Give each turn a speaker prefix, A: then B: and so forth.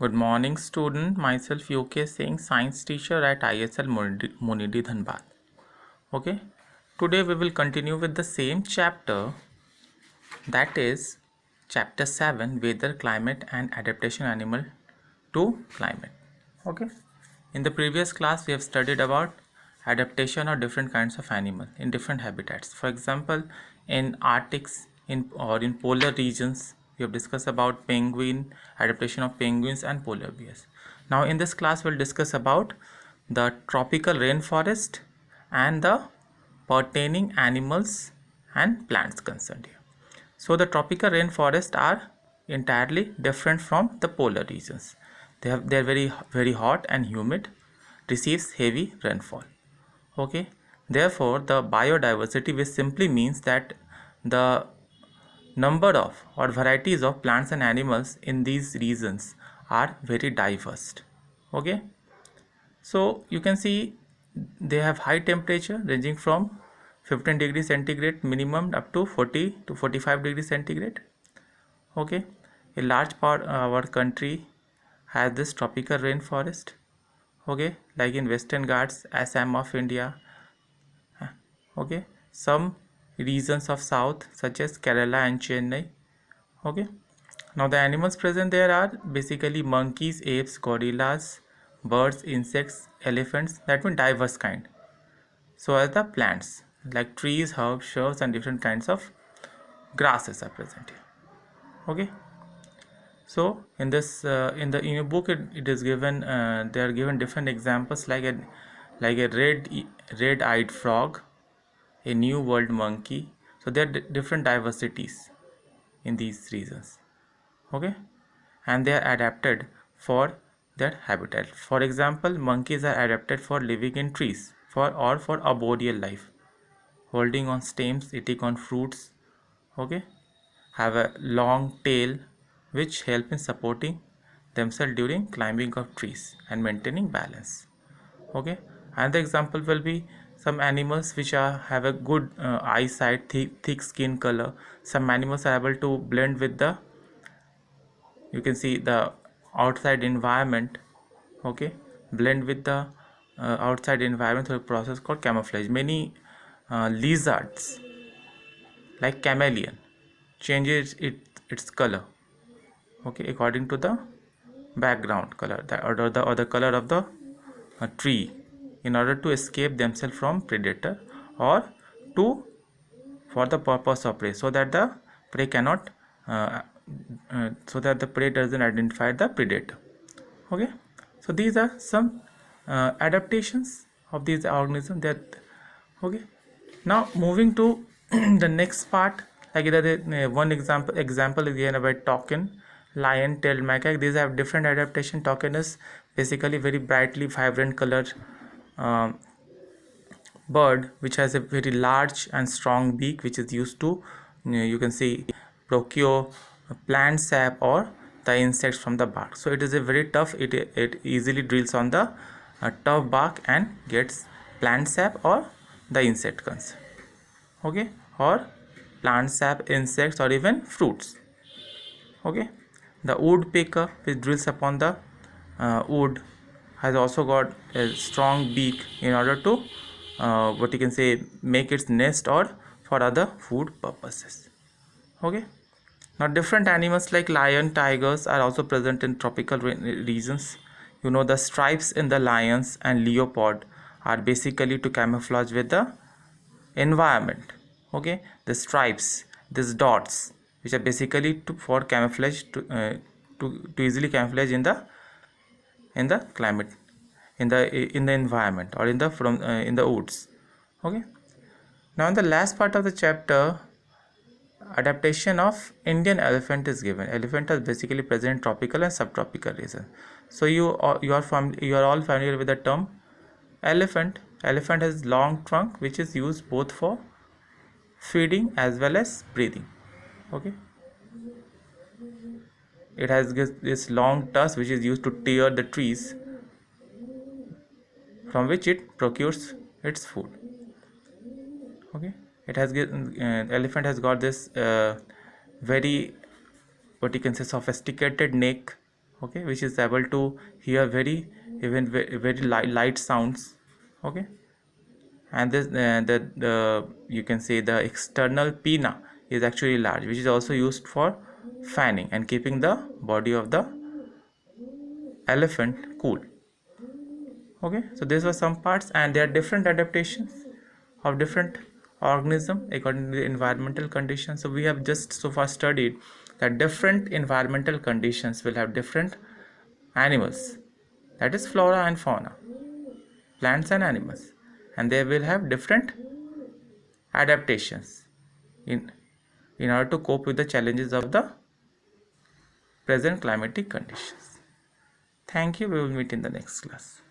A: Good morning, student. Myself UK Singh, science teacher at ISL Munidi Dhanbad. Okay, today we will continue with the same chapter, that is chapter 7, weather, climate and adaptation animal to climate. Okay, in the previous class we have studied about adaptation of different kinds of animal in different habitats. For example, in Arctics in polar regions, we have discussed about adaptation of penguins and polar bears. Now in this class we'll discuss about the tropical rainforest and the pertaining animals and plants concerned here. So the tropical rainforests are entirely different from the polar regions. They're very hot and humid, receives heavy rainfall. Okay, therefore the biodiversity, which simply means that the number of or varieties of plants and animals in these regions are very diverse. Okay, so you can see they have high temperature ranging from 15 degrees centigrade minimum up to 40 to 45 degrees centigrade. Okay, a large part of our country has this tropical rainforest. Okay, like in Western Ghats, Assam of India. Okay, some regions of south such as Kerala and Chennai. Okay, now the animals present there are basically monkeys, apes, gorillas, birds, insects, elephants, that means diverse kind. So as the plants like trees, herbs, shrubs and different kinds of grasses are present here. Okay, so in this in the book it is given they are given different examples like a red-eyed frog, a new world monkey. So there are different diversities in these regions. Okay, and they are adapted for their habitat. For example, monkeys are adapted for living in trees for arboreal life, holding on stems, eating on fruits. Okay, have a long tail which help in supporting themselves during climbing of trees and maintaining balance. Okay, and the example will be some animals which have a good eyesight, thick skin color. Some animals are able to blend with the, you can see, the outside environment. Okay, blend with the outside environment through a process called camouflage. Many lizards like chameleon changes its color, okay, according to the background color or the color of the tree, in order to escape themselves from predator or to for the purpose of prey, so that the prey cannot so that the prey doesn't identify the predator. Okay, so these are some adaptations of these organisms that. Okay, now moving to the next part, like one example is given about toucan, lion tailed macaque. These have different adaptation. Toucan is basically very brightly vibrant colored bird which has a very large and strong beak, which is used to you can see procure plant sap or the insects from the bark. So it is a very tough, it easily drills on the tough bark and gets plant sap or the insect comes. Okay, or plant sap, insects or even fruits. Okay, the woodpecker which drills upon the wood has also got a strong beak in order to what you can say, make its nest or for other food purposes. Okay, now different animals like lion, tigers are also present in tropical regions. You know, the stripes in the lions and leopard are basically to camouflage with the environment. Okay, the stripes, these dots, which are basically for camouflage to easily camouflage in the climate, in the environment or in the woods. Okay, now in the last part of the chapter, adaptation of Indian elephant is given. Elephant is basically present in tropical and subtropical region. So you are all familiar with the term elephant. Elephant has long trunk which is used both for feeding as well as breathing. Okay, it has this long tusk which is used to tear the trees from which it procures its food. Okay, it has elephant has got this very, what you can say, sophisticated neck. okay, which is able to hear very light sounds, okay. And this the you can say the external pinna is actually large, which is also used for fanning and keeping the body of the elephant cool. Okay, so these were some parts, and there are different adaptations of different organism according to the environmental conditions. So we have just so far studied that different environmental conditions will have different animals, that is flora and fauna, plants and animals, and they will have different adaptations in order to cope with the challenges of the present climatic conditions. Thank you. We will meet in the next class.